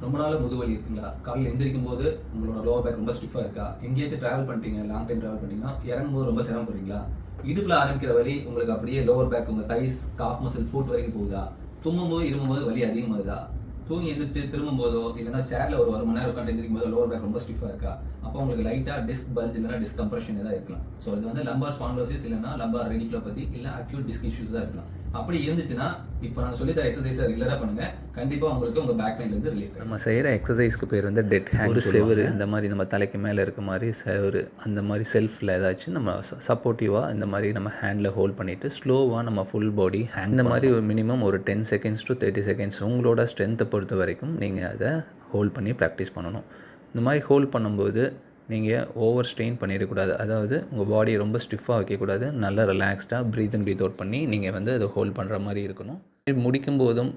ரொம்ப நாள் முதுவலி இருக்குங்களா? காலையில் எந்திரிக்கும் போது உங்களோட லோவர் பேக் ரொம்ப ஸ்டிஃபாக இருக்கா? எங்கேயாச்சும் ட்ராவல் பண்ணிட்டீங்க, லாங் டைம் ட்ராவல் பண்ணிட்டீங்கன்னா இறங்கும்போது ரொம்ப சிரமப்படுறீங்களா? இடுப்பில் ஆரம்பிக்கிற வலி உங்களுக்கு அப்படியே லோவர் பேக் உங்கள் தைஸ், காஃப் மசில், ஃபுட் வரைக்கும் போகுதா? தும்மும்போது இருமும்போது வலி அதிகமாகுதா? தூங்கி எந்திரிச்சு திரும்பும் போதோ இல்லைன்னா சேர்ல ஒரு மணி நேரம் உட்காந்து எந்திரிக்கும் போதோ லோவர் பேக் ரொம்ப ஸ்டிஃபாக இருக்கா? அப்போ உங்களுக்கு லைட்டாக டிஸ்க் பல்ஜ் இல்லைன்னா டிஸ்கம்ப்ரெஷன் ஏதாவது இருக்கலாம். ஸோ இது வந்து லம்பார் ஸ்பாண்டோசிஸ் இல்லைன்னா லம்பார் ரெடிகுலோபதி இல்லை அக்யூட் டிஸ்க் இஷ்யூஸாக இருக்கலாம். அப்படி இருந்துச்சுன்னா இப்போ நான் சொல்லித்தர எக்ஸசைஸை ரெகுலராக பண்ணுங்கள். கண்டிப்பாக உங்களுக்கு உங்கள் பேக் பெயின்லேருந்து ரிலீஃப். நம்ம செய்கிற எக்ஸசைஸ்க்கு பேர் வந்து டெட் ஹேங். ஒரு செவரு இந்த மாதிரி நம்ம தலைக்கு மேலே இருக்க மாதிரி செவரு அந்த மாதிரி செல்ஃபில் ஏதாச்சும் நம்ம சப்போர்ட்டிவாக இந்த மாதிரி நம்ம ஹேண்டில் ஹோல்ட் பண்ணிவிட்டு ஸ்லோவாக நம்ம ஃபுல் பாடி ஹேங் இந்த மாதிரி ஒரு மினிமம் ஒரு 10 செகண்ட்ஸ் டு 30 செகண்ட்ஸ் உங்களோட ஸ்ட்ரென்த்தை பொறுத்த வரைக்கும் நீங்கள் அதை ஹோல்ட் பண்ணி ப்ராக்டிஸ் பண்ணணும். இந்த மாதிரி ஹோல்ட் பண்ணும்போது நீங்கள் ஓவர் ஸ்ட்ரெயின் பண்ணிடக்கூடாது. அதாவது உங்கள் பாடியை ரொம்ப ஸ்டிஃபாக வைக்கக்கூடாது. நல்லா ரிலாக்ஸ்டாக ப்ரீத் அவுட் பண்ணி நீங்கள் வந்து அதை ஹோல்ட் பண்ணுற மாதிரி இருக்கணும். முடிக்கும் போதும்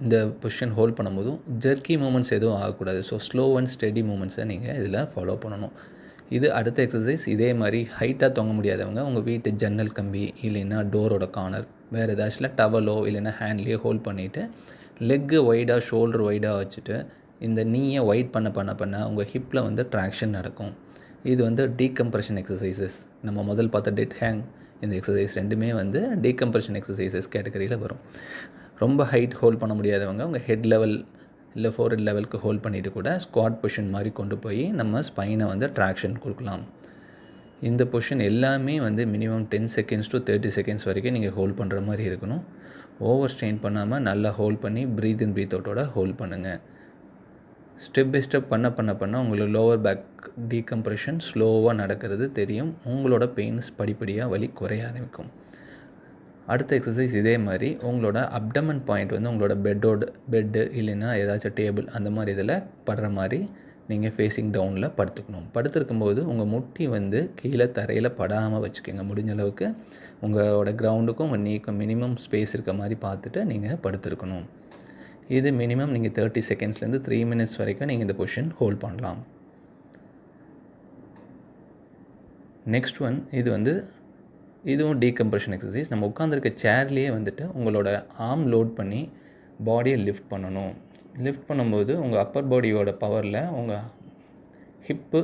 இந்த பொசிஷன் ஹோல்ட் பண்ணும்போதும் ஜெர்க்கி மூமெண்ட்ஸ் எதுவும் ஆகக்கூடாது. ஸோ ஸ்லோ அண்ட் ஸ்டெடி மூமெண்ட்ஸை நீங்கள் இதில் ஃபாலோ பண்ணணும். இது அடுத்த எக்ஸசைஸ். இதே மாதிரி ஹைட்டாக தொங்க முடியாதவங்க உங்கள் வீட்டு ஜன்னல் கம்பி இல்லைன்னா டோரோட கார்னர் வேறு ஏதாச்சும் டவலோ இல்லைன்னா ஹேண்ட்லேயோ ஹோல்ட் பண்ணிவிட்டு லெக்கு வைடாக ஷோல்டர் வைடாக வச்சுட்டு இந்த நீயை ஒயிட் பண்ண உங்கள் ஹிப்பில் வந்து ட்ராக்ஷன் நடக்கும். இது வந்து டீகம்ப்ரெஷன் எக்ஸசைசஸ். நம்ம முதல் பார்த்த டெட் ஹேங் இந்த எக்ஸசைஸ் ரெண்டுமே வந்து டீகம்ப்ரெஷன் எக்ஸசைசஸ் கேட்டகரியில் வரும். ரொம்ப ஹைட் ஹோல்ட் பண்ண முடியாதவங்க உங்கள் ஹெட் லெவல் இல்லை ஃபோர்ஹெட் லெவலுக்கு ஹோல்ட் பண்ணிவிட்டு கூட ஸ்குவாட் பொசிஷன் மாதிரி கொண்டு போய் நம்ம ஸ்பைனை வந்து ட்ராக்ஷன் கொடுக்கலாம். இந்த பொசிஷன் எல்லாமே வந்து மினிமம் 10 செகண்ட்ஸ் டு 30 செகண்ட்ஸ் வரைக்கும் நீங்கள் ஹோல்ட் பண்ணுற மாதிரி இருக்கணும். ஓவர் ஸ்ட்ரெயின் பண்ணாமல் நல்லா ஹோல்ட் பண்ணி ப்ரீத் அவுட்டோட ஹோல்ட் பண்ணுங்கள். ஸ்டெப் பை ஸ்டெப் பண்ண உங்களுக்கு லோவர் பேக் டீகம்ப்ரெஷன் ஸ்லோவாக நடக்கிறது தெரியும். உங்களோட பெயின்ஸ் படிப்படியாக வலி குறைய ஆரம்பிக்கும். அடுத்த எக்ஸசைஸ் இதே மாதிரி உங்களோட அப்டமன் பாயிண்ட் வந்து உங்களோட பெட்டு இல்லைன்னா ஏதாச்சும் டேபிள் அந்த மாதிரி இதில் படுற மாதிரி நீங்கள் ஃபேஸிங் டவுனில் படுத்துக்கணும். படுத்துருக்கும்போது உங்கள் முட்டி வந்து கீழே தரையில் படாமல் வச்சுக்கோங்க. முடிஞ்ச அளவுக்கு உங்களோட கிரவுண்டுக்கும் உங்கள் நீக்கும் மினிமம் ஸ்பேஸ் இருக்க மாதிரி பார்த்துட்டு நீங்கள் படுத்துருக்கணும். இது மினிமம் நீங்கள் 30 செகண்ட்ஸ்லேருந்து 3 மினிட்ஸ் வரைக்கும் நீங்கள் இந்த பொசிஷன் ஹோல்ட் பண்ணலாம். நெக்ஸ்ட் ஒன் இதுவும் டீகம்ப்ரெஷன் எக்ஸசைஸ். நம்ம உட்காந்துருக்க சேர்லேயே வந்துட்டு உங்களோட ஆர்ம் லோட் பண்ணி பாடியை லிஃப்ட் பண்ணணும். லிஃப்ட் பண்ணும்போது உங்கள் அப்பர் பாடியோட பவரில் உங்கள் ஹிப்பு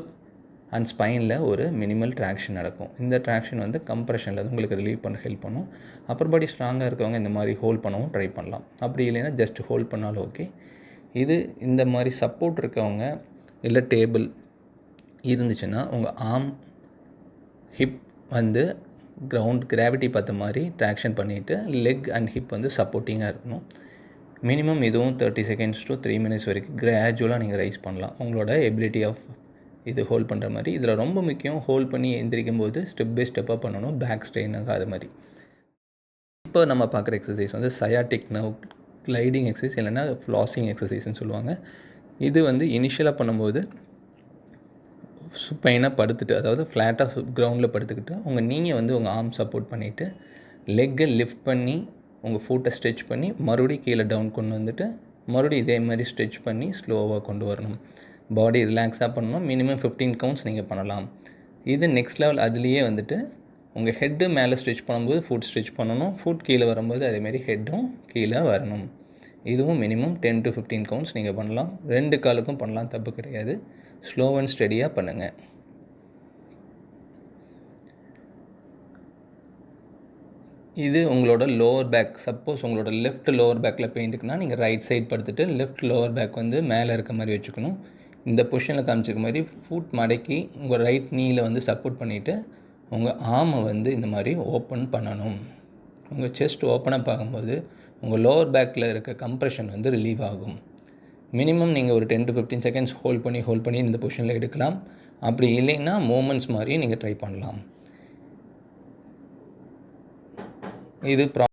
அண்ட் ஸ்பைனில் ஒரு மினிமல் ட்ராக்ஷன் நடக்கும். இந்த ட்ராக்ஷன் வந்து கம்ப்ரெஷனில் உங்களுக்கு ரிலீவ் பண்ண ஹெல்ப் பண்ணும். அப்பர் பாடி ஸ்ட்ராங்காக இருக்கவங்க இந்த மாதிரி ஹோல்ட் பண்ணவும் ட்ரை பண்ணலாம். அப்படி இல்லைன்னா ஜஸ்ட் ஹோல்ட் பண்ணாலும் ஓகே. இது இந்த மாதிரி சப்போர்ட் இருக்கவங்க இல்லை டேபிள் இருந்துச்சுன்னா உங்கள் ஆர்ம் ஹிப் வந்து கிராவிட்டி பார்த்த மாதிரி ட்ராக்ஷன் பண்ணிவிட்டு லெக் அண்ட் ஹிப் வந்து சப்போர்ட்டிங்காக இருக்கணும். மினிமம் இதுவும் 30 செகண்ட்ஸ் டு 3 மினிட்ஸ் வரைக்கும் கிராஜுவலாக நீங்கள் ரைஸ் பண்ணலாம். உங்களோட எபிலிட்டி ஆஃப் இது ஹோல்ட் பண்ணுற மாதிரி. இதில் ரொம்ப முக்கியம் ஹோல்ட் பண்ணி எந்திரிக்கும் போது ஸ்டெப் பை ஸ்டெப்பாக பண்ணணும். பேக் ஸ்ட்ரெயின் ஆகாத மாதிரி. இப்போ நம்ம பார்க்குற எக்ஸசைஸ் வந்து சயாட்டிக் நர்வ் கிளைடிங் எக்ஸசைஸ் இல்லைன்னா ஃப்ளாசிங் எக்ஸசைஸ்ன்னு சொல்லுவாங்க. இது வந்து இனிஷியலாக பண்ணும்போது சுப்பைனாக படுத்துட்டு அதாவது ஃப்ளாட்டாக கிரவுண்டில் படுத்துக்கிட்டு உங்கள் நீங்கள் வந்து உங்கள் ஆர்ம் சப்போர்ட் பண்ணிவிட்டு லெக்கை லிஃப்ட் பண்ணி உங்கள் ஃபுட்டை ஸ்ட்ரெச் பண்ணி மறுபடியும் கீழே டவுன் கொண்டு வந்துட்டு மறுபடியும் இதே மாதிரி ஸ்ட்ரெச் பண்ணி ஸ்லோவாக கொண்டு வரணும். பாடி ரிலாக்ஸாக பண்ணணும். மினிமம் 15 கவுண்ட்ஸ் நீங்கள் பண்ணலாம். இது நெக்ஸ்ட் லெவல். அதுலேயே வந்துட்டு உங்கள் ஹெட்டு மேலே ஸ்ட்ரெச் பண்ணும்போது ஃபுட் ஸ்ட்ரெச் பண்ணணும். ஃபுட் கீழே வரும்போது அதேமாரி ஹெட்டும் கீழே வரணும். இதுவும் மினிமம் 10 to 15 கவுண்ட்ஸ் நீங்கள் பண்ணலாம். 2 காலுக்கும் பண்ணலாம், தப்பு கிடையாது. ஸ்லோ அண்ட் ஸ்டெடியாக பண்ணுங்கள். இது உங்களோட லோவர் பேக். சப்போஸ் உங்களோட லெஃப்ட் லோவர் பேக்கில் பெயின் இருக்குன்னா நீங்கள் ரைட் சைட் படுத்துட்டு லெஃப்ட் லோவர் பேக் வந்து மேலே இருக்க மாதிரி வச்சுக்கணும். இந்த பொசிஷனில் காமிச்சிருக்க மாதிரி ஃபுட் மடக்கி உங்கள் ரைட் நீயில் வந்து சப்போர்ட் பண்ணிவிட்டு உங்கள் ஆர்மை வந்து இந்த மாதிரி ஓப்பன் பண்ணணும். உங்கள் செஸ்ட் ஓப்பனப் ஆகும்போது உங்கள் லோவர் பேக்கில் இருக்க கம்ப்ரெஷன் வந்து ரிலீவ் ஆகும். மினிமம் நீங்கள் ஒரு 10 to 15 செகண்ட்ஸ் ஹோல்ட் பண்ணி இந்த பொசிஷனில் எடுக்கலாம். அப்படி இல்லைன்னா மூமெண்ட்ஸ் மாதிரி நீங்கள் ட்ரை பண்ணலாம். இது